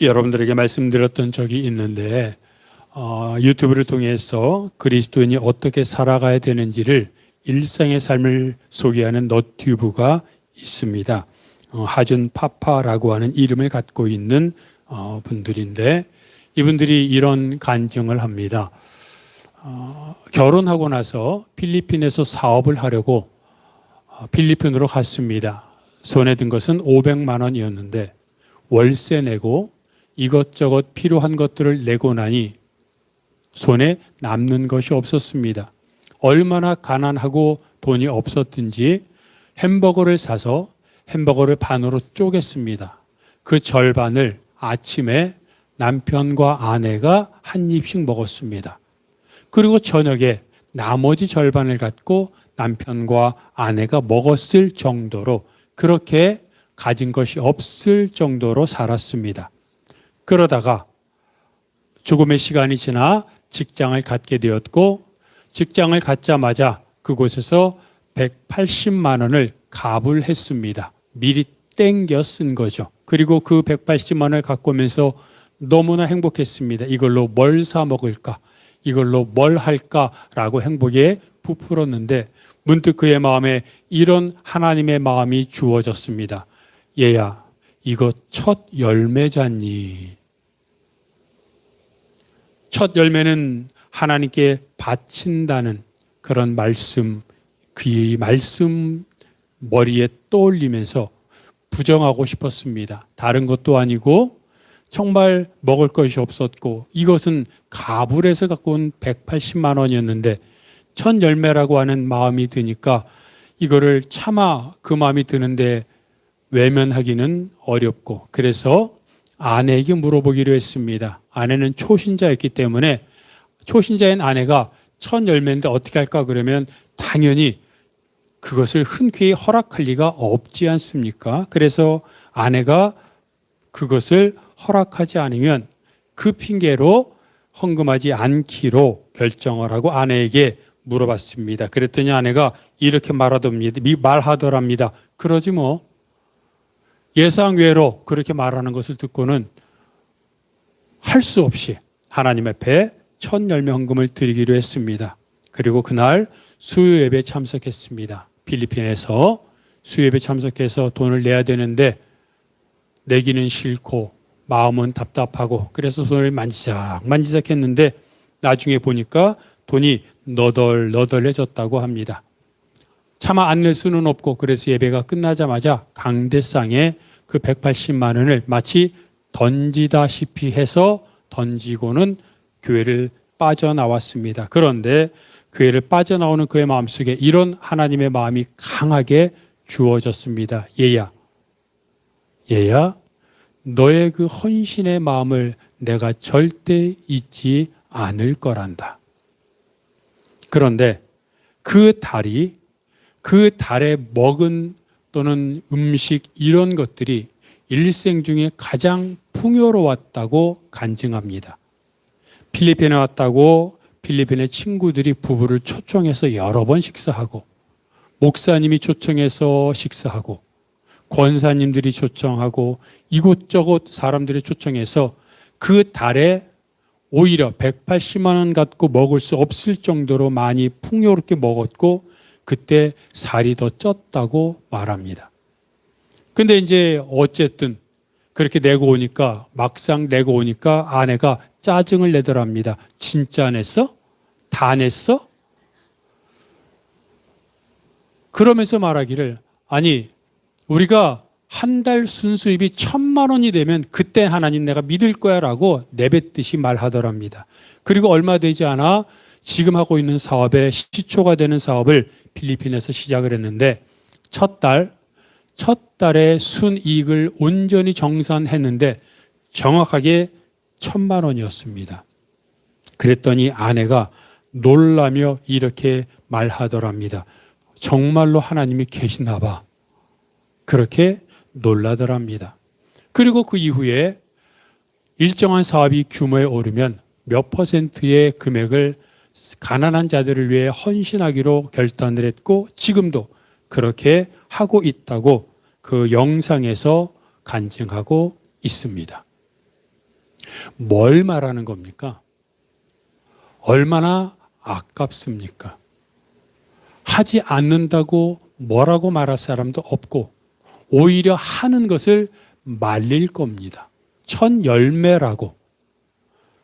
여러분들에게 말씀드렸던 적이 있는데 유튜브를 통해서 그리스도인이 어떻게 살아가야 되는지를 일상의 삶을 소개하는 너튜브가 있습니다. 하준 파파라고 하는 이름을 갖고 있는 분들인데 이분들이 이런 간증을 합니다. 결혼하고 나서 필리핀에서 사업을 하려고 필리핀으로 갔습니다. 손에 든 것은 500만 원이었는데 월세 내고 이것저것 필요한 것들을 내고 나니 손에 남는 것이 없었습니다. 얼마나 가난하고 돈이 없었든지 햄버거를 사서 햄버거를 반으로 쪼갰습니다. 그 절반을 아침에 남편과 아내가 한 입씩 먹었습니다. 그리고 저녁에 나머지 절반을 갖고 남편과 아내가 먹었을 정도로 그렇게 가진 것이 없을 정도로 살았습니다. 그러다가 조금의 시간이 지나 직장을 갖게 되었고 직장을 갖자마자 그곳에서 180만 원을 가불했습니다. 미리 땡겨 쓴 거죠. 그리고 그 180만 원을 갖고 오면서 너무나 행복했습니다. 이걸로 뭘 사 먹을까? 이걸로 뭘 할까라고 행복에 부풀었는데 문득 그의 마음에 이런 하나님의 마음이 주어졌습니다. 얘야, 이거 첫 열매잖니. 첫 열매는 하나님께 바친다는 그런 말씀, 그 말씀 머리에 떠올리면서 부정하고 싶었습니다. 다른 것도 아니고 정말 먹을 것이 없었고 이것은 가불에서 갖고 온 180만 원이었는데 첫 열매라고 하는 마음이 드니까 이거를 차마 그 마음이 드는데 외면하기는 어렵고 그래서 아내에게 물어보기로 했습니다. 아내는 초신자였기 때문에 초신자인 아내가 첫 열매인데 어떻게 할까 그러면 당연히 그것을 흔쾌히 허락할 리가 없지 않습니까? 그래서 아내가 그것을 허락하지 않으면 그 핑계로 헌금하지 않기로 결정을 하고 아내에게 물어봤습니다. 그랬더니 아내가 이렇게 말하더랍니다. 그러지 뭐. 예상 외로 그렇게 말하는 것을 듣고는 할 수 없이 하나님 앞에 첫 열매 헌금을 드리기로 했습니다. 그리고 그날 수요 예배에 참석했습니다. 필리핀에서 수요 예배에 참석해서 돈을 내야 되는데 내기는 싫고 마음은 답답하고 그래서 돈을 만지작 했는데 나중에 보니까 돈이 너덜너덜해졌다고 합니다. 차마 안 낼 수는 없고 그래서 예배가 끝나자마자 강대상에 그 180만 원을 마치 던지다시피 해서 던지고는 교회를 빠져나왔습니다. 그런데 교회를 빠져나오는 그의 마음속에 이런 하나님의 마음이 강하게 주어졌습니다. 얘야, 너의 그 헌신의 마음을 내가 절대 잊지 않을 거란다. 그런데 그 달에 먹은 또는 음식 이런 것들이 일생 중에 가장 풍요로웠다고 간증합니다. 필리핀에 왔다고 필리핀의 친구들이 부부를 초청해서 여러 번 식사하고 목사님이 초청해서 식사하고 권사님들이 초청하고 이곳저곳 사람들이 초청해서 그 달에 오히려 180만 원 갖고 먹을 수 없을 정도로 많이 풍요롭게 먹었고 그때 살이 더 쪘다고 말합니다. 근데 이제 어쨌든 그렇게 막상 내고 오니까 아내가 짜증을 내더랍니다. 진짜 냈어? 다 냈어? 그러면서 말하기를 아니 우리가 한 달 순수입이 1,000만 원이 되면 그때 하나님 내가 믿을 거야 라고 내뱉듯이 말하더랍니다. 그리고 얼마 되지 않아 지금 하고 있는 사업의 시초가 되는 사업을 필리핀에서 시작을 했는데 첫 달에 순이익을 온전히 정산했는데 정확하게 1,000만 원이었습니다. 그랬더니 아내가 놀라며 이렇게 말하더랍니다. 정말로 하나님이 계시나 봐. 그렇게 놀라더랍니다. 그리고 그 이후에 일정한 사업이 규모에 오르면 몇 퍼센트의 금액을 가난한 자들을 위해 헌신하기로 결단을 했고 지금도 그렇게 하고 있다고 그 영상에서 간증하고 있습니다. 뭘 말하는 겁니까? 얼마나 아깝습니까? 하지 않는다고 뭐라고 말할 사람도 없고 오히려 하는 것을 말릴 겁니다. 천 열매라고.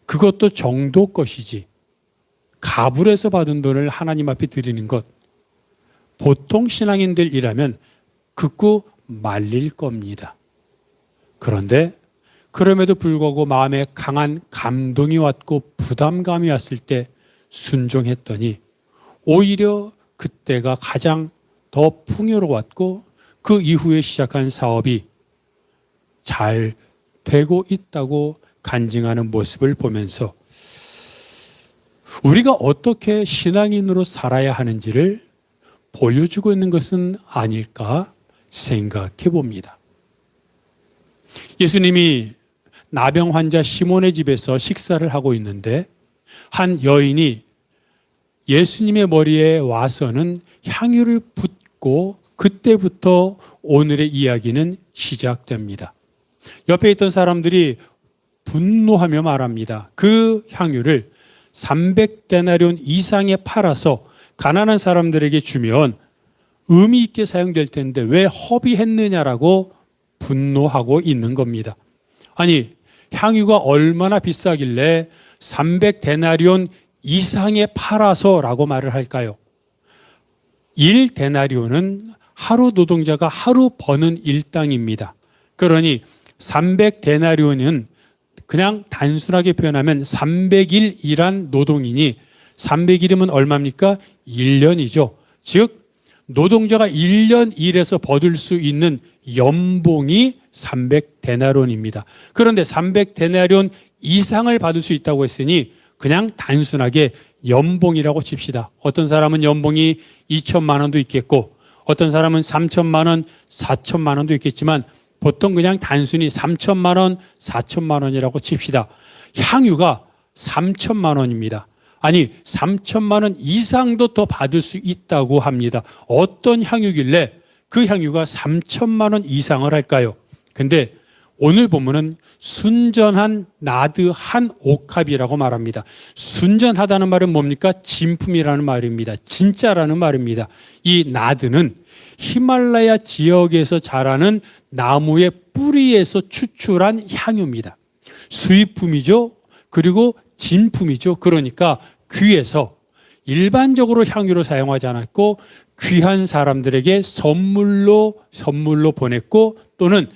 그것도 정도 것이지. 가불에서 받은 돈을 하나님 앞에 드리는 것. 보통 신앙인들이라면 극구 말릴 겁니다. 그런데 그럼에도 불구하고 마음에 강한 감동이 왔고 부담감이 왔을 때 순종했더니 오히려 그때가 가장 더 풍요로웠고 그 이후에 시작한 사업이 잘 되고 있다고 간증하는 모습을 보면서 우리가 어떻게 신앙인으로 살아야 하는지를 보여주고 있는 것은 아닐까 생각해 봅니다. 예수님이 나병 환자 시몬의 집에서 식사를 하고 있는데 한 여인이 예수님의 머리에 와서는 향유를 붓고 그때부터 오늘의 이야기는 시작됩니다. 옆에 있던 사람들이 분노하며 말합니다. 그 향유를 300데나리온 이상에 팔아서 가난한 사람들에게 주면 의미 있게 사용될 텐데 왜 허비했느냐라고 분노하고 있는 겁니다. 아니, 향유가 얼마나 비싸길래 300데나리온 이상에 팔아서라고 말을 할까요? 1데나리온은 하루 노동자가 하루 버는 일당입니다. 그러니 300데나리온은 그냥 단순하게 표현하면 300일 일한 노동이니 300일이면 얼마입니까? 1년이죠. 즉 노동자가 1년 일해서 받을 수 있는 연봉이 300데나리온입니다. 그런데 300데나리온 이상을 받을 수 있다고 했으니 그냥 단순하게 연봉이라고 칩시다. 어떤 사람은 연봉이 2천만 원도 있겠고 어떤 사람은 3천만 원, 4천만 원도 있겠지만 보통 그냥 단순히 3천만 원, 4천만 원이라고 칩시다. 향유가 3천만 원입니다. 아니 3천만 원 이상도 더 받을 수 있다고 합니다. 어떤 향유길래 그 향유가 3천만 원 이상을 할까요? 근데 오늘 본문은 순전한 나드 한 옥합이라고 말합니다. 순전하다는 말은 뭡니까? 진품이라는 말입니다. 진짜라는 말입니다. 이 나드는 히말라야 지역에서 자라는 나무의 뿌리에서 추출한 향유입니다. 수입품이죠. 그리고 진품이죠. 그러니까 귀에서 일반적으로 향유로 사용하지 않았고 귀한 사람들에게 선물로 보냈고 또는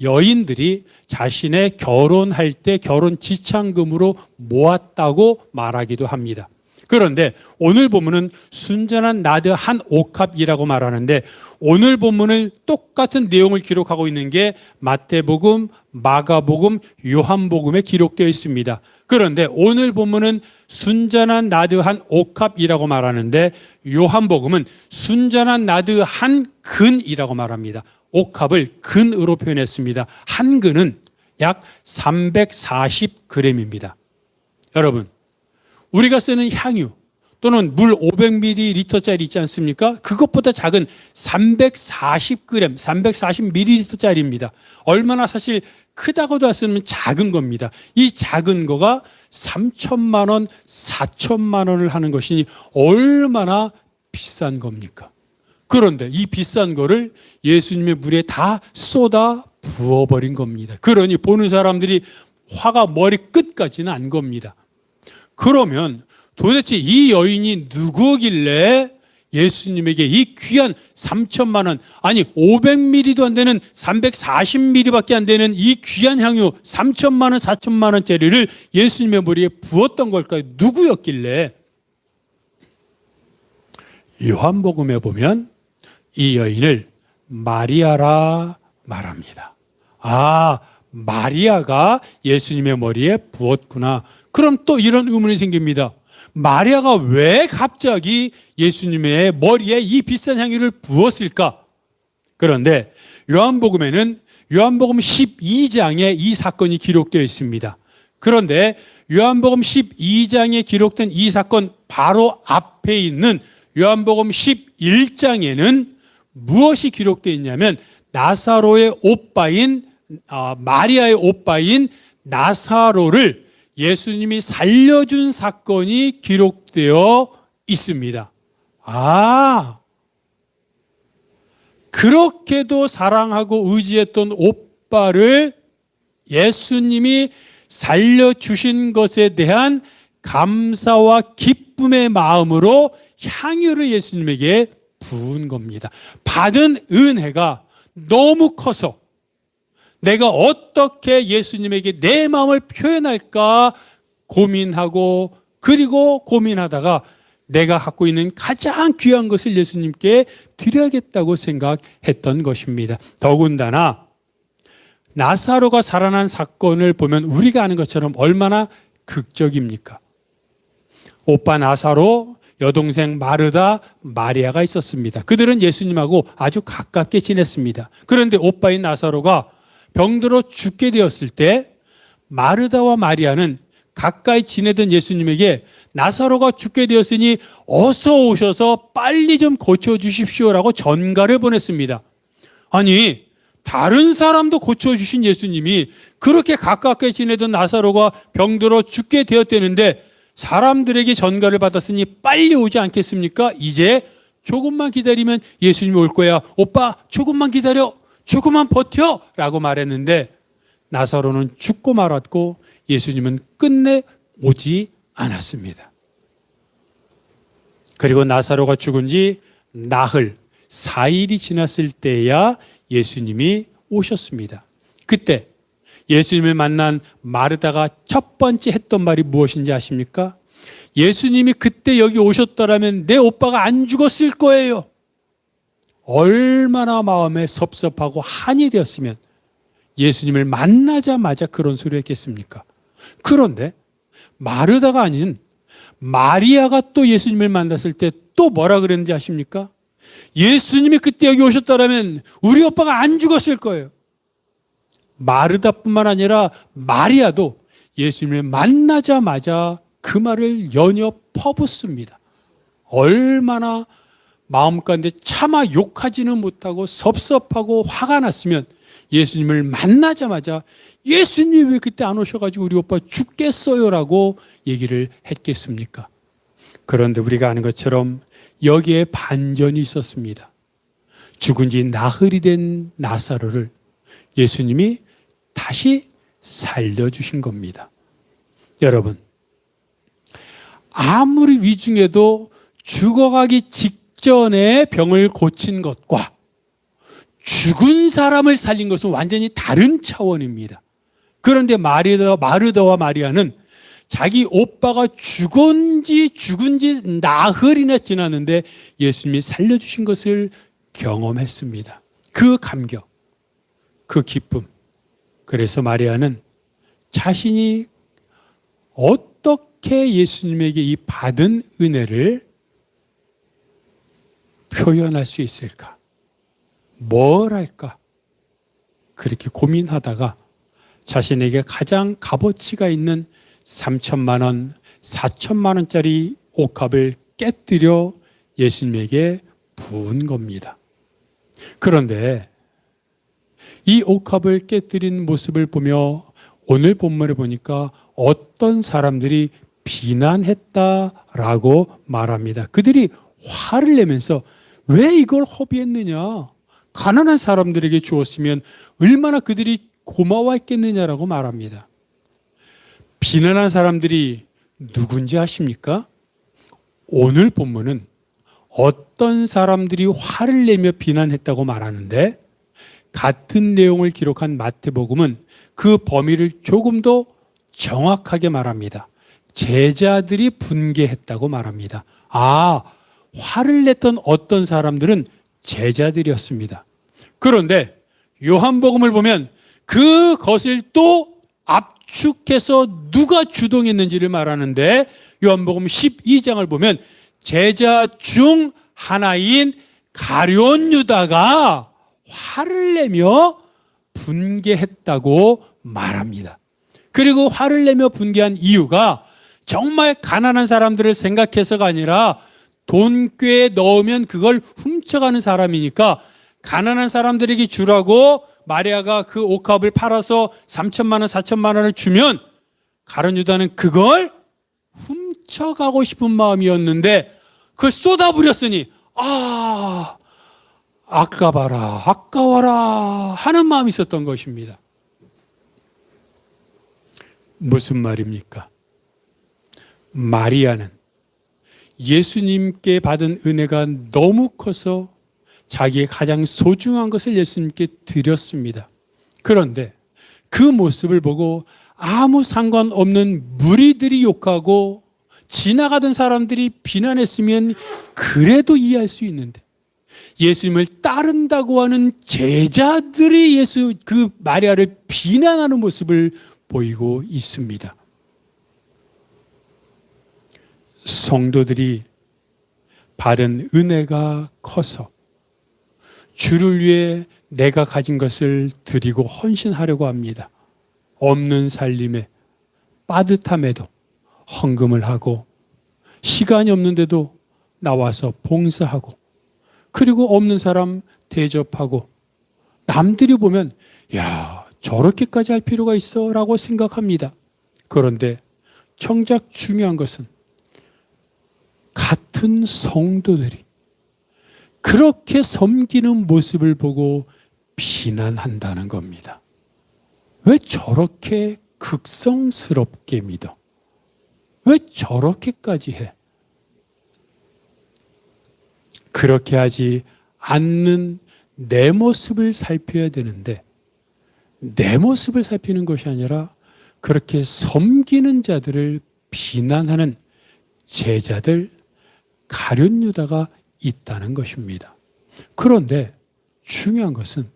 여인들이 자신의 결혼할 때 결혼 지참금으로 모았다고 말하기도 합니다. 그런데 오늘 본문은 순전한 나드 한 옥합이라고 말하는데 오늘 본문을 똑같은 내용을 기록하고 있는 게 마태복음, 마가복음, 요한복음에 기록되어 있습니다. 그런데 오늘 본문은 순전한 나드 한 옥합이라고 말하는데 요한복음은 순전한 나드 한 근이라고 말합니다. 옥합을 근으로 표현했습니다. 한 근은 약 340g입니다. 여러분, 우리가 쓰는 향유 또는 물 500ml짜리 있지 않습니까? 그것보다 작은 340g, 340ml짜리입니다. 얼마나 사실 크다고도 할 수 없는 작은 겁니다. 이 작은 거가 3천만 원, 4천만 원을 하는 것이니 얼마나 비싼 겁니까? 그런데 이 비싼 거를 예수님의 물에 다 쏟아 부어버린 겁니다. 그러니 보는 사람들이 화가 머리 끝까지는 안 겁니다. 그러면 도대체 이 여인이 누구길래 예수님에게 이 귀한 3천만 원, 아니 500ml도 안 되는 340ml밖에 안 되는 이 귀한 향유 3천만 원, 4천만 원짜리를 예수님의 머리에 부었던 걸까요? 누구였길래? 요한복음에 보면 이 여인을 마리아라 말합니다. 아, 마리아가 예수님의 머리에 부었구나. 그럼 또 이런 의문이 생깁니다. 마리아가 왜 갑자기 예수님의 머리에 이 비싼 향유를 부었을까? 그런데 요한복음에는 요한복음 12장에 이 사건이 기록되어 있습니다. 그런데 요한복음 12장에 기록된 이 사건 바로 앞에 있는 요한복음 11장에는 무엇이 기록되어 있냐면 나사로의 오빠인 마리아의 오빠인 나사로를 예수님이 살려준 사건이 기록되어 있습니다. 아, 그렇게도 사랑하고 의지했던 오빠를 예수님이 살려주신 것에 대한 감사와 기쁨의 마음으로 향유를 예수님에게 부은 겁니다. 받은 은혜가 너무 커서 내가 어떻게 예수님에게 내 마음을 표현할까 고민하고, 그리고 고민하다가 내가 갖고 있는 가장 귀한 것을 예수님께 드려야겠다고 생각했던 것입니다. 더군다나 나사로가 살아난 사건을 보면 우리가 아는 것처럼 얼마나 극적입니까? 오빠 나사로, 여동생 마르다, 마리아가 있었습니다. 그들은 예수님하고 아주 가깝게 지냈습니다. 그런데 오빠인 나사로가 병들어 죽게 되었을 때 마르다와 마리아는 가까이 지내던 예수님에게 나사로가 죽게 되었으니 어서 오셔서 빨리 좀 고쳐주십시오라고 전가를 보냈습니다. 아니, 다른 사람도 고쳐주신 예수님이 그렇게 가깝게 지내던 나사로가 병들어 죽게 되었다는데 사람들에게 전가를 받았으니 빨리 오지 않겠습니까? 이제 조금만 기다리면 예수님이 올 거야. 오빠, 조금만 기다려. 조금만 버텨. 라고 말했는데 나사로는 죽고 말았고 예수님은 끝내 오지 않았습니다. 그리고 나사로가 죽은 지 나흘, 4일이 지났을 때야 예수님이 오셨습니다. 그때 예수님을 만난 마르다가 첫 번째 했던 말이 무엇인지 아십니까? 예수님이 그때 여기 오셨더라면 내 오빠가 안 죽었을 거예요. 얼마나 마음에 섭섭하고 한이 되었으면 예수님을 만나자마자 그런 소리 했겠습니까? 그런데 마르다가 아닌 마리아가 또 예수님을 만났을 때 또 뭐라 그랬는지 아십니까? 예수님이 그때 여기 오셨더라면 우리 오빠가 안 죽었을 거예요. 마르다뿐만 아니라 마리아도 예수님을 만나자마자 그 말을 연이어 퍼붓습니다. 얼마나 마음 가운데 차마 욕하지는 못하고 섭섭하고 화가 났으면 예수님을 만나자마자 예수님 왜 그때 안 오셔가지고 우리 오빠 죽겠어요라고 얘기를 했겠습니까? 그런데 우리가 아는 것처럼 여기에 반전이 있었습니다. 죽은 지 나흘이 된 나사로를 예수님이 다시 살려주신 겁니다. 여러분, 아무리 위중해도 죽어가기 직전에 병을 고친 것과 죽은 사람을 살린 것은 완전히 다른 차원입니다. 그런데 마르다와 마리아는 자기 오빠가 죽은 지 나흘이나 지났는데 예수님이 살려주신 것을 경험했습니다. 그 감격, 그 기쁨. 그래서 마리아는 자신이 어떻게 예수님에게 이 받은 은혜를 표현할 수 있을까? 뭘 할까? 그렇게 고민하다가 자신에게 가장 값어치가 있는 3천만 원, 4천만 원짜리 옥합을 깨뜨려 예수님에게 부은 겁니다. 그런데 이 옥합을 깨뜨린 모습을 보며 오늘 본문을 보니까 어떤 사람들이 비난했다라고 말합니다. 그들이 화를 내면서 왜 이걸 허비했느냐? 가난한 사람들에게 주었으면 얼마나 그들이 고마워했겠느냐라고 말합니다. 비난한 사람들이 누군지 아십니까? 오늘 본문은 어떤 사람들이 화를 내며 비난했다고 말하는데 같은 내용을 기록한 마태복음은 그 범위를 조금 더 정확하게 말합니다. 제자들이 분개했다고 말합니다. 아, 화를 냈던 어떤 사람들은 제자들이었습니다. 그런데 요한복음을 보면 그것을 또 압축해서 누가 주동했는지를 말하는데 요한복음 12장을 보면 제자 중 하나인 가룟 유다가 화를 내며 분개했다고 말합니다. 그리고 화를 내며 분개한 이유가 정말 가난한 사람들을 생각해서가 아니라 돈꾀에 넣으면 그걸 훔쳐가는 사람이니까 가난한 사람들에게 주라고 마리아가 그 옥합을 팔아서 3천만 원, 4천만 원을 주면 가룟 유다는 그걸 훔쳐가고 싶은 마음이었는데 그걸 쏟아부렸으니 아까봐라, 아까워라 하는 마음이 있었던 것입니다. 무슨 말입니까? 마리아는 예수님께 받은 은혜가 너무 커서 자기의 가장 소중한 것을 예수님께 드렸습니다. 그런데 그 모습을 보고 아무 상관없는 무리들이 욕하고 지나가던 사람들이 비난했으면 그래도 이해할 수 있는데 예수님을 따른다고 하는 제자들이 그 마리아를 비난하는 모습을 보이고 있습니다. 성도들이 받은 은혜가 커서 주를 위해 내가 가진 것을 드리고 헌신하려고 합니다. 없는 살림에 빠듯함에도 헌금을 하고 시간이 없는데도 나와서 봉사하고 그리고 없는 사람 대접하고 남들이 보면 야 저렇게까지 할 필요가 있어 라고 생각합니다. 그런데 정작 중요한 것은 같은 성도들이 그렇게 섬기는 모습을 보고 비난한다는 겁니다. 왜 저렇게 극성스럽게 믿어? 왜 저렇게까지 해? 그렇게 하지 않는 내 모습을 살펴야 되는데 내 모습을 살피는 것이 아니라 그렇게 섬기는 자들을 비난하는 제자들 가룟 유다가 있다는 것입니다. 그런데 중요한 것은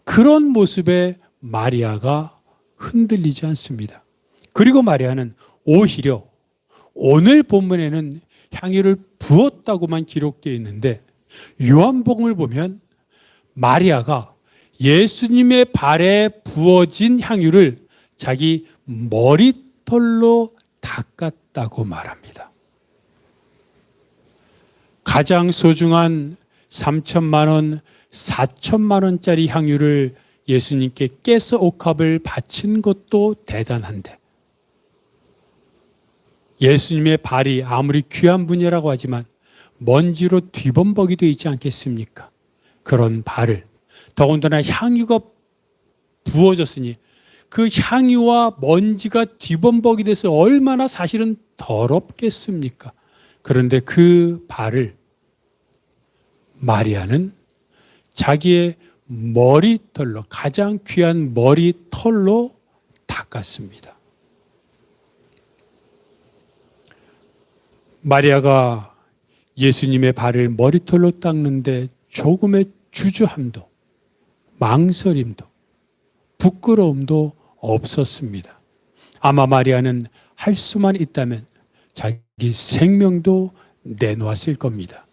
그런 모습에 마리아가 흔들리지 않습니다. 그리고 마리아는 오히려 오늘 본문에는 향유를 부었다고만 기록되어 있는데 요한복음을 보면 마리아가 예수님의 발에 부어진 향유를 자기 머리털로 닦았다고 말합니다. 가장 소중한 3천만 원, 4천만 원짜리 향유를 예수님께 깨서 옥합을 바친 것도 대단한데 예수님의 발이 아무리 귀한 분이라고 하지만 먼지로 뒤범벅이 되어 있지 않겠습니까? 그런 발을 더군다나 향유가 부어졌으니 그 향유와 먼지가 뒤범벅이 돼서 얼마나 사실은 더럽겠습니까? 그런데 그 발을 마리아는 자기의 머리털로 가장 귀한 머리털로 닦았습니다. 마리아가 예수님의 발을 머리털로 닦는데 조금의 주저함도 망설임도 부끄러움도 없었습니다. 아마 마리아는 할 수만 있다면 자기 생명도 내놓았을 겁니다.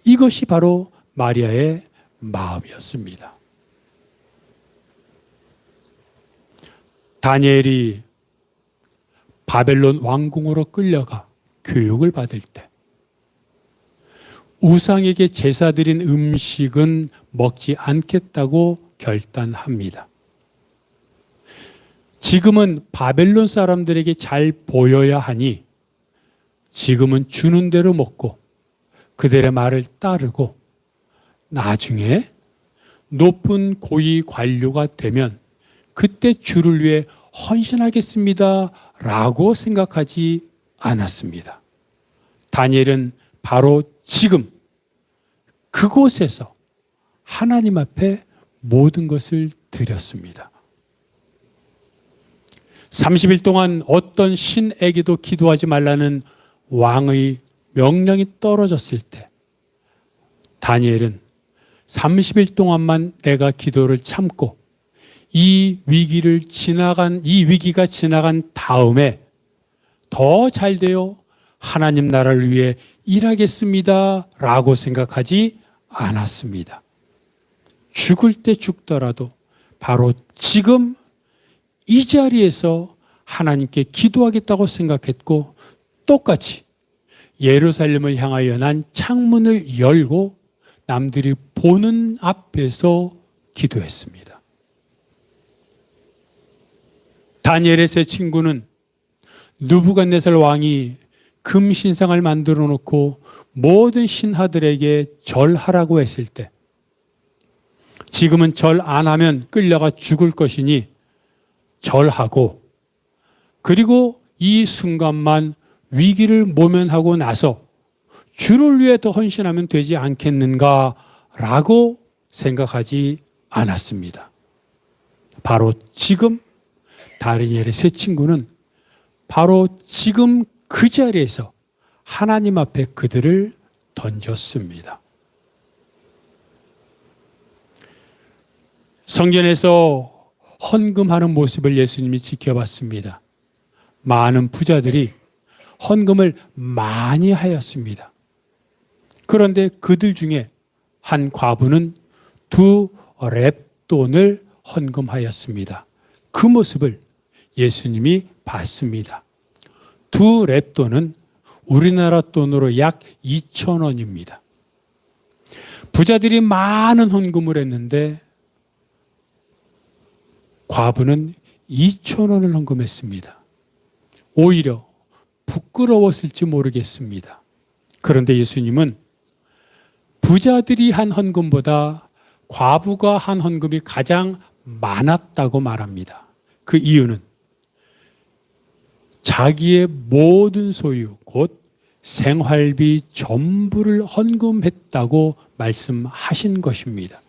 이것이 바로 마리아의 마음이었습니다. 다니엘이 바벨론 왕궁으로 끌려가 교육을 받을 때 우상에게 제사 드린 음식은 먹지 않겠다고 결단합니다. 지금은 바벨론 사람들에게 잘 보여야 하니 지금은 주는 대로 먹고 그들의 말을 따르고 나중에 높은 고위 관료가 되면 그때 주를 위해 헌신하겠습니다 라고 생각하지 않았습니다. 다니엘은 바로 지금 그곳에서 하나님 앞에 모든 것을 드렸습니다. 30일 동안 어떤 신에게도 기도하지 말라는 왕의 명령이 떨어졌을 때 다니엘은 30일 동안만 내가 기도를 참고 이 위기가 지나간 다음에 더 잘 되어 하나님 나라를 위해 일하겠습니다 라고 생각하지 않았습니다. 죽을 때 죽더라도 바로 지금 이 자리에서 하나님께 기도하겠다고 생각했고 똑같이 예루살렘을 향하여 난 창문을 열고 남들이 보는 앞에서 기도했습니다. 다니엘의 세 친구는 느부갓네살 왕이 금 신상을 만들어 놓고 모든 신하들에게 절하라고 했을 때, 지금은 절 안 하면 끌려가 죽을 것이니 절하고, 그리고 이 순간만 위기를 모면하고 나서 주를 위해 더 헌신하면 되지 않겠는가라고 생각하지 않았습니다. 바로 지금 다니엘의 세 친구는 바로 지금 그 자리에서 하나님 앞에 그들을 던졌습니다. 성전에서 헌금하는 모습을 예수님이 지켜봤습니다. 많은 부자들이 헌금을 많이 하였습니다. 그런데 그들 중에 한 과부는 2렙돈을 헌금하였습니다. 그 모습을 예수님이 봤습니다. 2렙돈은 우리나라 돈으로 약 2,000원입니다. 부자들이 많은 헌금을 했는데 과부는 2,000원을 헌금했습니다. 오히려 부끄러웠을지 모르겠습니다. 그런데 예수님은 부자들이 한 헌금보다 과부가 한 헌금이 가장 많았다고 말합니다. 그 이유는 자기의 모든 소유, 곧 생활비 전부를 헌금했다고 말씀하신 것입니다.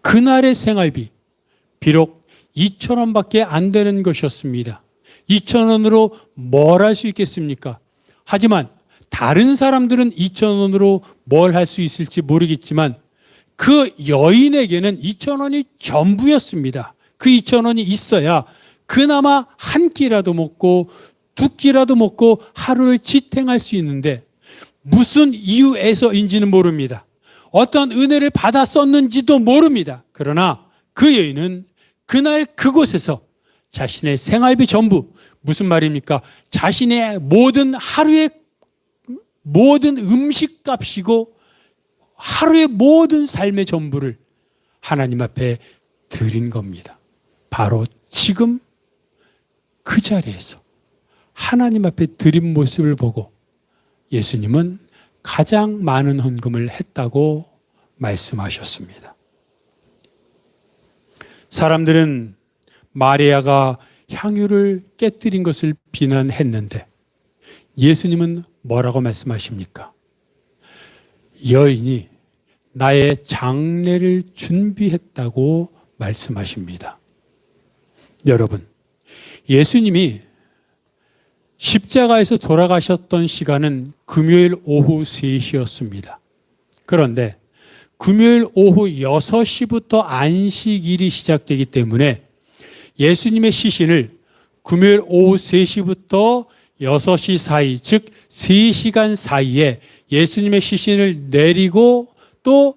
그날의 생활비, 비록 2,000원밖에 안 되는 것이었습니다. 2,000원으로 뭘 할 수 있겠습니까? 하지만 다른 사람들은 2,000원으로 뭘 할 수 있을지 모르겠지만 그 여인에게는 2,000원이 전부였습니다. 그 2,000원이 있어야 그나마 한 끼라도 먹고 두 끼라도 먹고 하루를 지탱할 수 있는데 무슨 이유에서인지는 모릅니다. 어떤 은혜를 받아 썼는지도 모릅니다. 그러나 그 여인은 그날 그곳에서 자신의 생활비 전부, 무슨 말입니까? 자신의 모든 하루의 모든 음식값이고 하루의 모든 삶의 전부를 하나님 앞에 드린 겁니다. 바로 지금 그 자리에서 하나님 앞에 드린 모습을 보고 예수님은 가장 많은 헌금을 했다고 말씀하셨습니다. 사람들은 마리아가 향유를 깨뜨린 것을 비난했는데 예수님은 뭐라고 말씀하십니까? 여인이 나의 장례를 준비했다고 말씀하십니다. 여러분, 예수님이 십자가에서 돌아가셨던 시간은 금요일 오후 3시였습니다. 그런데 금요일 오후 6시부터 안식일이 시작되기 때문에 예수님의 시신을 금요일 오후 3시부터 6시 사이, 즉 3시간 사이에 예수님의 시신을 내리고 또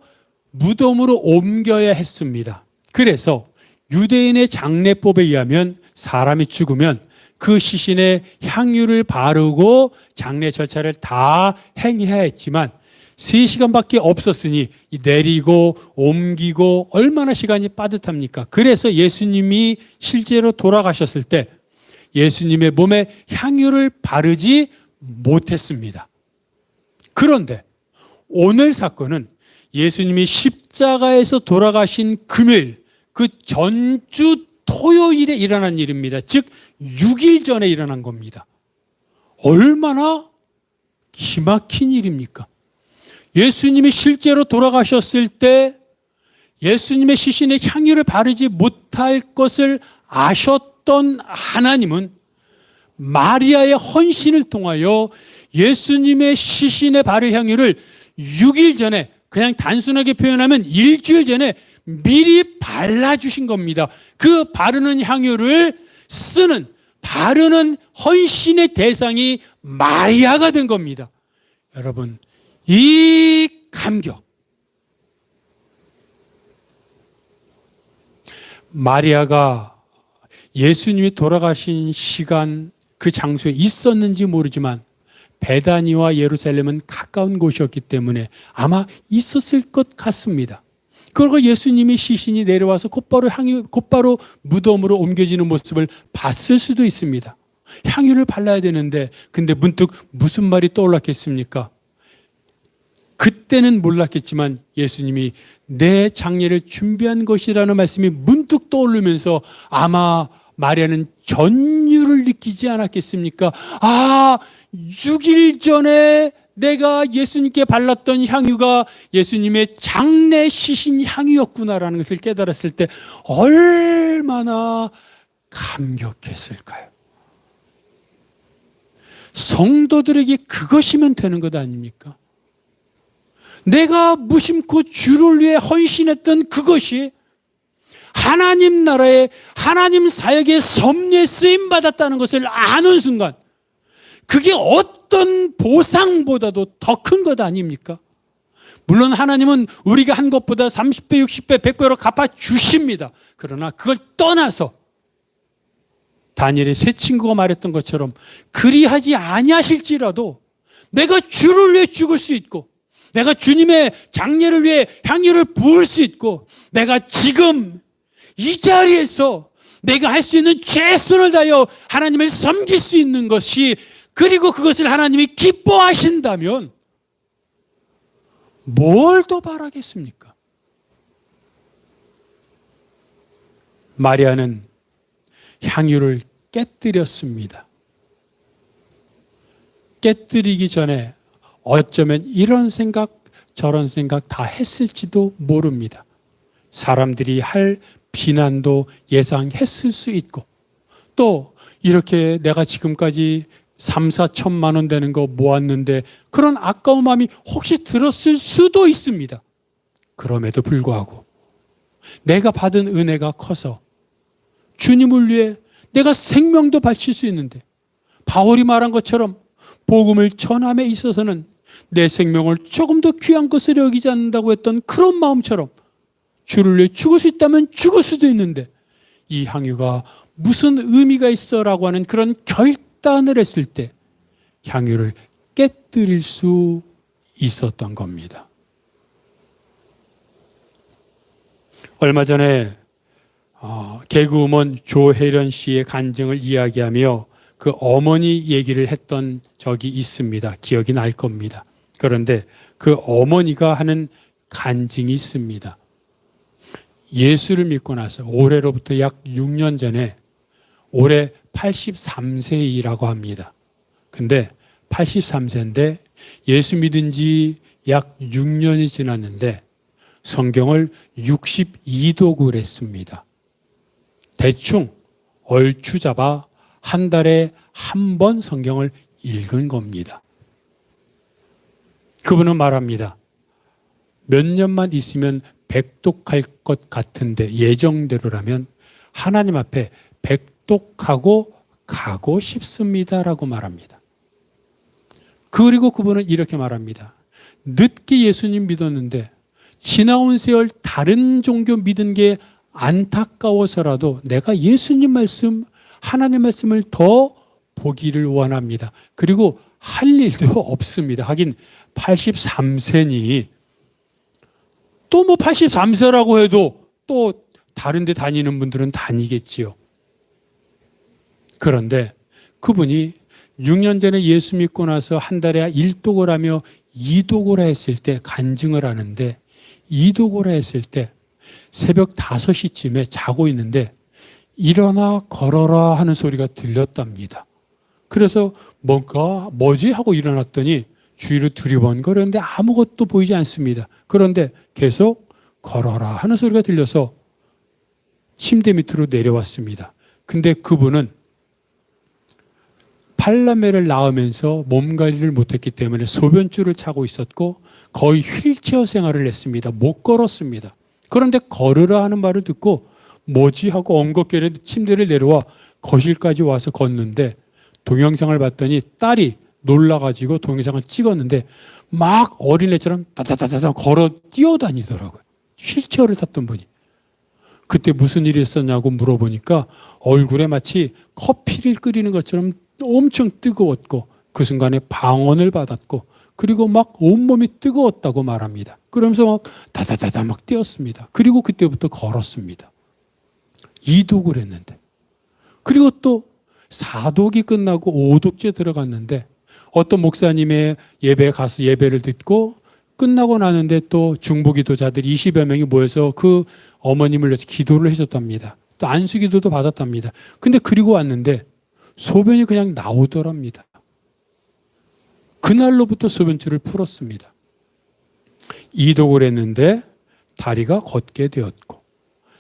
무덤으로 옮겨야 했습니다. 그래서 유대인의 장례법에 의하면 사람이 죽으면 그 시신에 향유를 바르고 장례 절차를 다 행해야 했지만 3시간밖에 없었으니 내리고 옮기고 얼마나 시간이 빠듯합니까? 그래서 예수님이 실제로 돌아가셨을 때 예수님의 몸에 향유를 바르지 못했습니다. 그런데 오늘 사건은 예수님이 십자가에서 돌아가신 금요일, 그 전주 토요일에 일어난 일입니다. 즉 6일 전에 일어난 겁니다. 얼마나 기막힌 일입니까? 예수님이 실제로 돌아가셨을 때 예수님의 시신에 향유를 바르지 못할 것을 아셨던 하나님은 마리아의 헌신을 통하여 예수님의 시신에 바를 향유를 6일 전에, 그냥 단순하게 표현하면 일주일 전에 미리 발라주신 겁니다. 그 바르는 향유를 쓰는, 바르는 헌신의 대상이 마리아가 된 겁니다. 여러분, 이 감격, 마리아가 예수님이 돌아가신 시간 그 장소에 있었는지 모르지만 베다니와 예루살렘은 가까운 곳이었기 때문에 아마 있었을 것 같습니다. 그리고 예수님이 시신이 내려와서 곧바로 무덤으로 옮겨지는 모습을 봤을 수도 있습니다. 향유를 발라야 되는데, 근데 문득 무슨 말이 떠올랐겠습니까? 그때는 몰랐겠지만 예수님이 내 장례를 준비한 것이라는 말씀이 문득 떠오르면서 아마 마리아는 전율을 느끼지 않았겠습니까? 6일 전에 내가 예수님께 발랐던 향유가 예수님의 장례 시신 향유였구나라는 것을 깨달았을 때 얼마나 감격했을까요? 성도들에게 그것이면 되는 것 아닙니까? 내가 무심코 주를 위해 헌신했던 그것이 하나님 나라에, 하나님 사역에 섭리에 쓰임받았다는 것을 아는 순간, 그게 어떤 보상보다도 더 큰 것 아닙니까? 물론 하나님은 우리가 한 것보다 30배, 60배, 100배로 갚아주십니다. 그러나 그걸 떠나서 다니엘의 세 친구가 말했던 것처럼 그리하지 아니하실지라도 내가 주를 위해 죽을 수 있고, 내가 주님의 장례를 위해 향유를 부을 수 있고, 내가 지금 이 자리에서 내가 할 수 있는 최선을 다하여 하나님을 섬길 수 있는 것이, 그리고 그것을 하나님이 기뻐하신다면 뭘 더 바라겠습니까? 마리아는 향유를 깨뜨렸습니다. 깨뜨리기 전에 어쩌면 이런 생각 저런 생각 다 했을지도 모릅니다. 사람들이 할 비난도 예상했을 수 있고, 또 이렇게 내가 지금까지 3, 4천만 원 되는 거 모았는데 그런 아까운 마음이 혹시 들었을 수도 있습니다. 그럼에도 불구하고 내가 받은 은혜가 커서 주님을 위해 내가 생명도 바칠 수 있는데, 바울이 말한 것처럼 복음을 전함에 있어서는 내 생명을 조금 더 귀한 것을 여기지 않는다고 했던 그런 마음처럼 주를 위해 죽을 수 있다면 죽을 수도 있는데, 이 향유가 무슨 의미가 있어라고 하는 그런 결단을 했을 때 향유를 깨뜨릴 수 있었던 겁니다. 얼마 전에 개그우먼 조혜련 씨의 간증을 이야기하며 그 어머니 얘기를 했던 적이 있습니다. 기억이 날 겁니다. 그런데 그 어머니가 하는 간증이 있습니다. 예수를 믿고 나서 올해로부터 약 6년 전에, 올해 83세이라고 합니다. 근데 83세인데 예수 믿은 지 약 6년이 지났는데 성경을 62독을 했습니다. 대충 얼추 잡아 한 달에 한 번 성경을 읽은 겁니다. 그분은 말합니다. 몇 년만 있으면 100독할 것 같은데 예정대로라면 하나님 앞에 100독하고 가고 싶습니다라고 말합니다. 그리고 그분은 이렇게 말합니다. 늦게 예수님 믿었는데 지나온 세월 다른 종교 믿은 게 안타까워서라도 내가 예수님 말씀, 하나님 말씀을 더 보기를 원합니다. 그리고 할 일도 없습니다. 하긴 83세니 또 뭐 83세라고 해도 또 다른 데 다니는 분들은 다니겠지요. 그런데 그분이 6년 전에 예수 믿고 나서 한 달에 1독을 하며 2독을 했을 때 간증을 하는데, 2독을 했을 때 새벽 5시쯤에 자고 있는데 일어나 걸어라 하는 소리가 들렸답니다. 그래서 뭐지 하고 일어났더니 주위를 두리번거렸는데 아무것도 보이지 않습니다. 그런데 계속 걸어라 하는 소리가 들려서 침대 밑으로 내려왔습니다. 근데 그분은 팔남매를 낳으면서 몸 관리를 못했기 때문에 소변줄을 차고 있었고 거의 휠체어 생활을 했습니다. 못 걸었습니다. 그런데 걸으라 하는 말을 듣고 뭐지 하고 엉겁게 침대를 내려와 거실까지 와서 걷는데, 동영상을 봤더니 딸이 놀라가지고 동영상을 찍었는데 막 어린애처럼 따다다다 걸어 뛰어다니더라고요. 휠체어를 탔던 분이. 그때 무슨 일이 있었냐고 물어보니까 얼굴에 마치 커피를 끓이는 것처럼 엄청 뜨거웠고 그 순간에 방언을 받았고 그리고 막 온몸이 뜨거웠다고 말합니다. 그러면서 막 다다다다 막 뛰었습니다. 그리고 그때부터 걸었습니다. 이독을 했는데. 그리고 또 사독이 끝나고 오독제 들어갔는데 어떤 목사님의 예배에 가서 예배를 듣고 끝나고 나는데 또 중보기도자들이 20여 명이 모여서 그 어머님을 위해서 기도를 해줬답니다. 또 안수기도도 받았답니다. 근데 그리고 왔는데 소변이 그냥 나오더랍니다. 그날로부터 소변줄을 풀었습니다. 이독을 했는데 다리가 걷게 되었고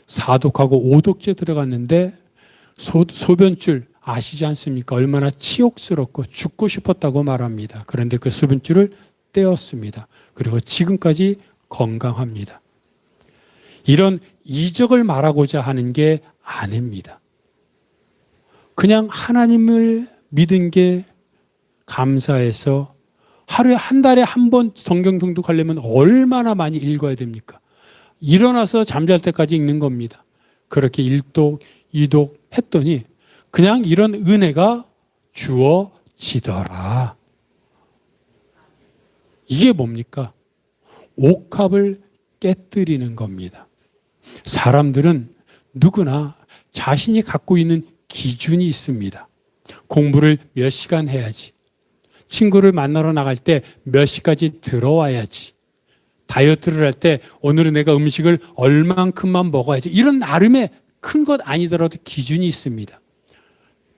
사독하고 오독제 들어갔는데 소변줄 아시지 않습니까? 얼마나 치욕스럽고 죽고 싶었다고 말합니다. 그런데 그 소변줄을 떼었습니다. 그리고 지금까지 건강합니다. 이런 이적을 말하고자 하는 게 아닙니다. 그냥 하나님을 믿은 게 감사해서 하루에 한 달에 한 번 성경 통독하려면 얼마나 많이 읽어야 됩니까? 일어나서 잠잘 때까지 읽는 겁니다. 그렇게 일독, 이독 했더니 그냥 이런 은혜가 주어지더라. 이게 뭡니까? 옥합을 깨뜨리는 겁니다. 사람들은 누구나 자신이 갖고 있는 기준이 있습니다. 공부를 몇 시간 해야지. 친구를 만나러 나갈 때 몇 시까지 들어와야지. 다이어트를 할 때 오늘은 내가 음식을 얼만큼만 먹어야지. 이런 나름의 큰 것 아니더라도 기준이 있습니다.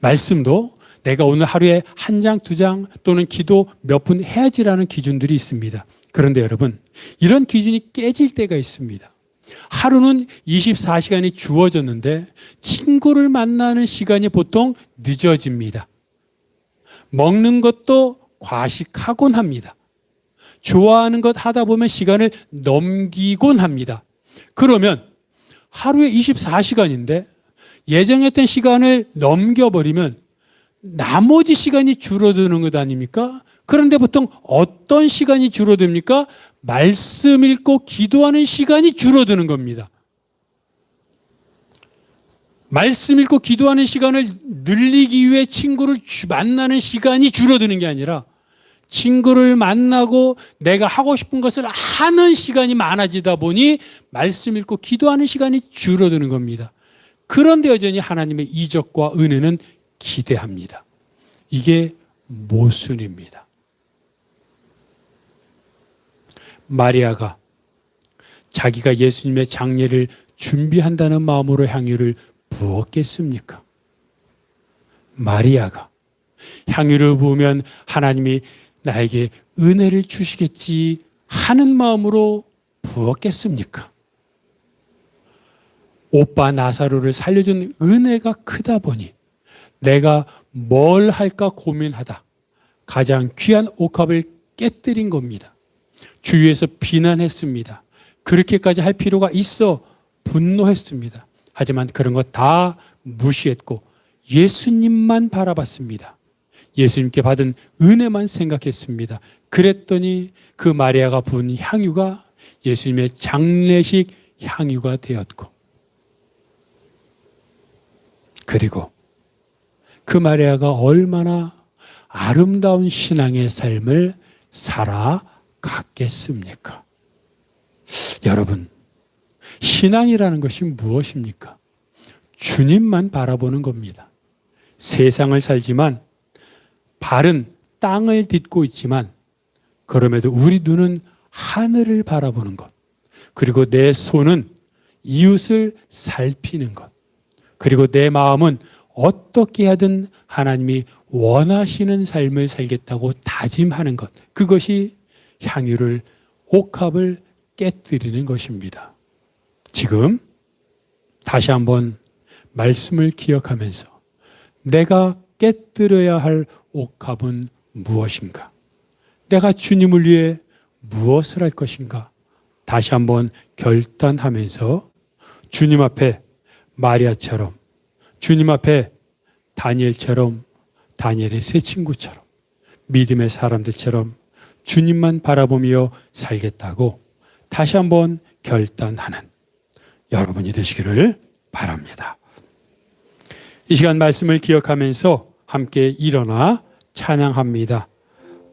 말씀도 내가 오늘 하루에 한 장, 두 장 또는 기도 몇 분 해야지라는 기준들이 있습니다. 그런데 여러분, 이런 기준이 깨질 때가 있습니다. 하루는 24시간이 주어졌는데 친구를 만나는 시간이 보통 늦어집니다. 먹는 것도 과식하곤 합니다. 좋아하는 것 하다 보면 시간을 넘기곤 합니다. 그러면 하루에 24시간인데 예정했던 시간을 넘겨버리면 나머지 시간이 줄어드는 것 아닙니까? 그런데 보통 어떤 시간이 줄어듭니까? 말씀 읽고 기도하는 시간이 줄어드는 겁니다. 말씀 읽고 기도하는 시간을 늘리기 위해 친구를 만나는 시간이 줄어드는 게 아니라 친구를 만나고 내가 하고 싶은 것을 하는 시간이 많아지다 보니 말씀 읽고 기도하는 시간이 줄어드는 겁니다. 그런데 여전히 하나님의 이적과 은혜는 기대합니다. 이게 모순입니다. 마리아가 자기가 예수님의 장례를 준비한다는 마음으로 향유를 부었겠습니까? 마리아가 향유를 부으면 하나님이 나에게 은혜를 주시겠지 하는 마음으로 부었겠습니까? 오빠 나사로를 살려준 은혜가 크다 보니 내가 뭘 할까 고민하다 가장 귀한 옥합을 깨뜨린 겁니다. 주위에서 비난했습니다. 그렇게까지 할 필요가 있어 분노했습니다. 하지만 그런 것 다 무시했고 예수님만 바라봤습니다. 예수님께 받은 은혜만 생각했습니다. 그랬더니 그 마리아가 부은 향유가 예수님의 장례식 향유가 되었고 그리고 그 마리아가 얼마나 아름다운 신앙의 삶을 살아갔겠습니까? 여러분, 신앙이라는 것이 무엇입니까? 주님만 바라보는 겁니다. 세상을 살지만 발은 땅을 딛고 있지만 그럼에도 우리 눈은 하늘을 바라보는 것, 그리고 내 손은 이웃을 살피는 것, 그리고 내 마음은 어떻게 하든 하나님이 원하시는 삶을 살겠다고 다짐하는 것, 그것이 향유를, 옥합을 깨뜨리는 것입니다. 지금 다시 한번 말씀을 기억하면서 내가 깨뜨려야 할 옥합은 무엇인가? 내가 주님을 위해 무엇을 할 것인가? 다시 한번 결단하면서 주님 앞에 마리아처럼, 주님 앞에 다니엘처럼, 다니엘의 세 친구처럼, 믿음의 사람들처럼 주님만 바라보며 살겠다고 다시 한번 결단하는 여러분이 되시기를 바랍니다. 이 시간 말씀을 기억하면서 함께 일어나 찬양합니다.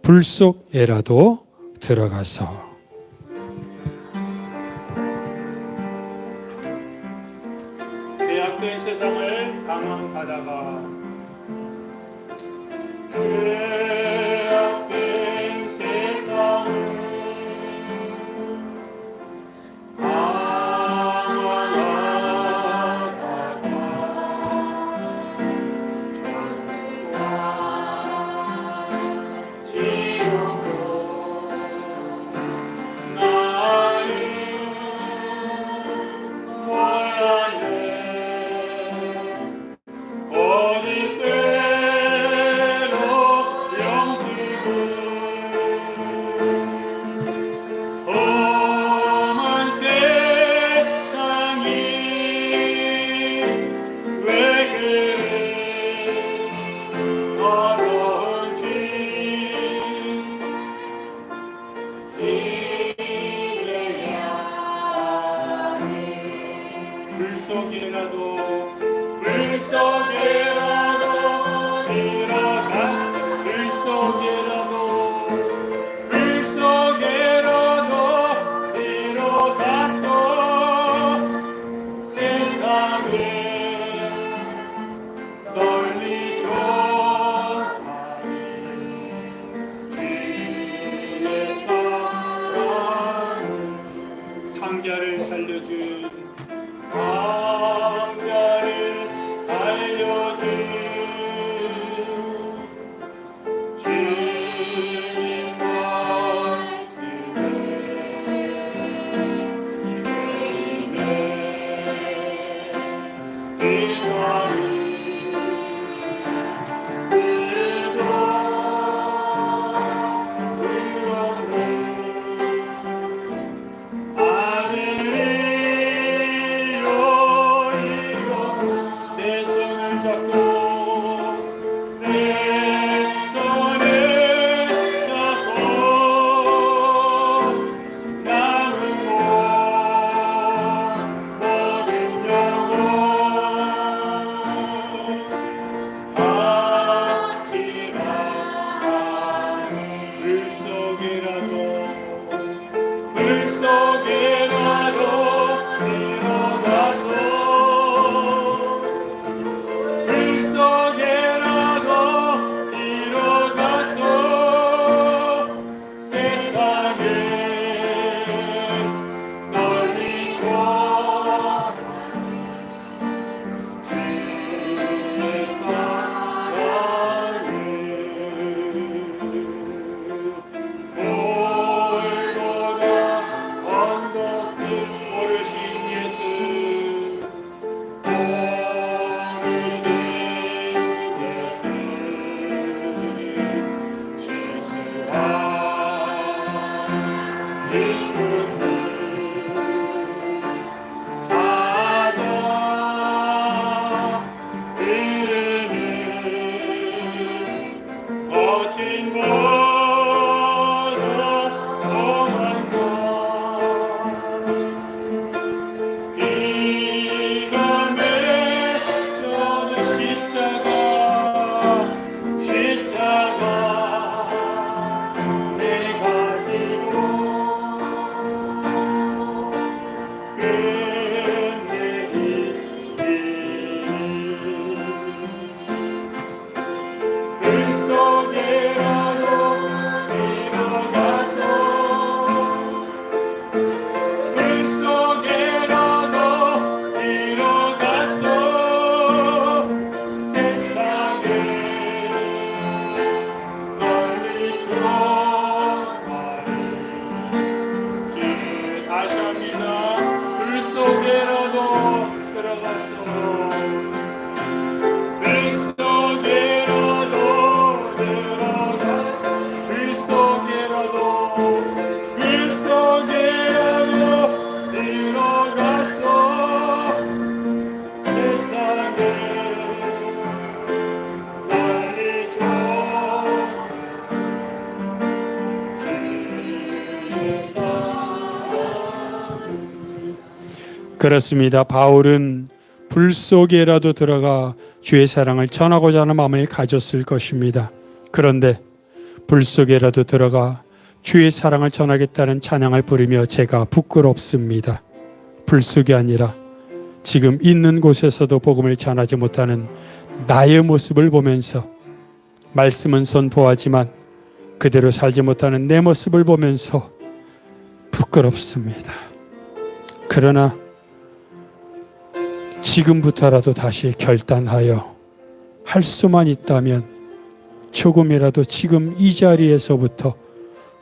불 속에라도 들어가서. 죄악된 세상을 방황하다가 죄악된 세상을 강자를 살려준 주님 말씀에 주님의 빛나리 그렇습니다. 바울은 불 속에라도 들어가 주의 사랑을 전하고자 하는 마음을 가졌을 것입니다. 그런데 불 속에라도 들어가 주의 사랑을 전하겠다는 찬양을 부르며 제가 부끄럽습니다. 불 속이 아니라 지금 있는 곳에서도 복음을 전하지 못하는 나의 모습을 보면서, 말씀은 선포하지만 그대로 살지 못하는 내 모습을 보면서 부끄럽습니다. 그러나 지금부터라도 다시 결단하여 할 수만 있다면 조금이라도 지금 이 자리에서부터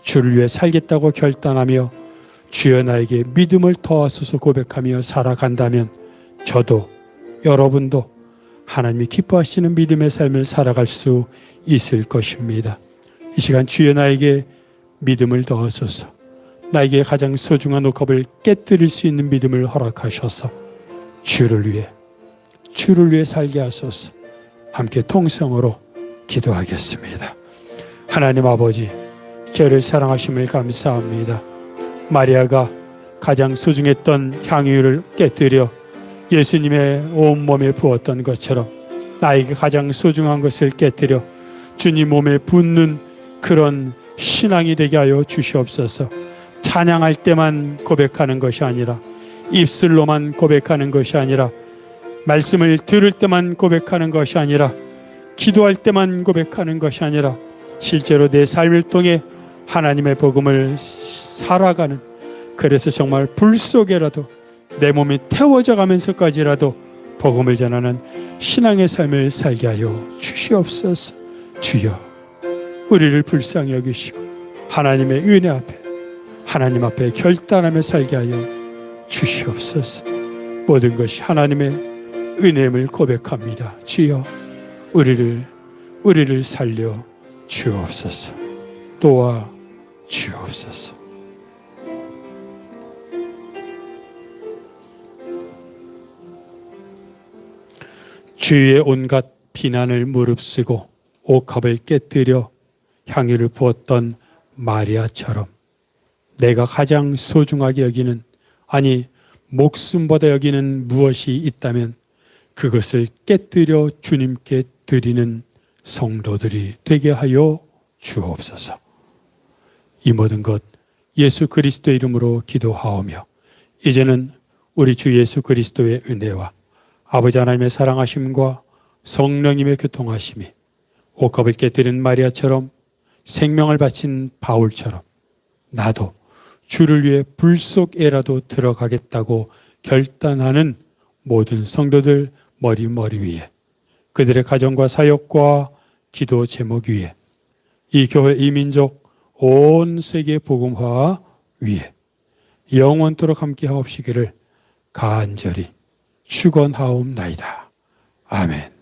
주를 위해 살겠다고 결단하며 주여 나에게 믿음을 더하소서 고백하며 살아간다면 저도 여러분도 하나님이 기뻐하시는 믿음의 삶을 살아갈 수 있을 것입니다. 이 시간 주여 나에게 믿음을 더하소서, 나에게 가장 소중한 옥합을 깨뜨릴 수 있는 믿음을 허락하셔서 주를 위해 살게 하소서. 함께 통성으로 기도하겠습니다. 하나님 아버지, 저를 사랑하심을 감사합니다. 마리아가 가장 소중했던 향유를 깨뜨려 예수님의 온몸에 부었던 것처럼 나에게 가장 소중한 것을 깨뜨려 주님 몸에 붓는 그런 신앙이 되게 하여 주시옵소서. 찬양할 때만 고백하는 것이 아니라, 입술로만 고백하는 것이 아니라, 말씀을 들을 때만 고백하는 것이 아니라, 기도할 때만 고백하는 것이 아니라 실제로 내 삶을 통해 하나님의 복음을 살아가는, 그래서 정말 불 속에라도 내 몸이 태워져 가면서까지라도 복음을 전하는 신앙의 삶을 살게 하여 주시옵소서. 주여, 우리를 불쌍히 여기시고 하나님의 은혜 앞에, 하나님 앞에 결단하며 살게 하여 주시옵소서. 모든 것이 하나님의 은혜임을 고백합니다. 주여, 우리를 살려 주옵소서. 도와 주옵소서. 주의 온갖 비난을 무릅쓰고 옥합을 깨뜨려 향유를 부었던 마리아처럼 내가 가장 소중하게 여기는, 아니 목숨보다 여기는 무엇이 있다면 그것을 깨뜨려 주님께 드리는 성도들이 되게 하여 주옵소서. 이 모든 것 예수 그리스도의 이름으로 기도하오며, 이제는 우리 주 예수 그리스도의 은혜와 아버지 하나님의 사랑하심과 성령님의 교통하심이 옥합을 깨뜨린 마리아처럼, 생명을 바친 바울처럼 나도 주를 위해 불 속에라도 들어가겠다고 결단하는 모든 성도들 머리 위에, 그들의 가정과 사역과 기도 제목 위에, 이 교회, 이 민족, 온 세계 복음화 위에 영원토록 함께 하옵시기를 간절히 축원하옵나이다. 아멘.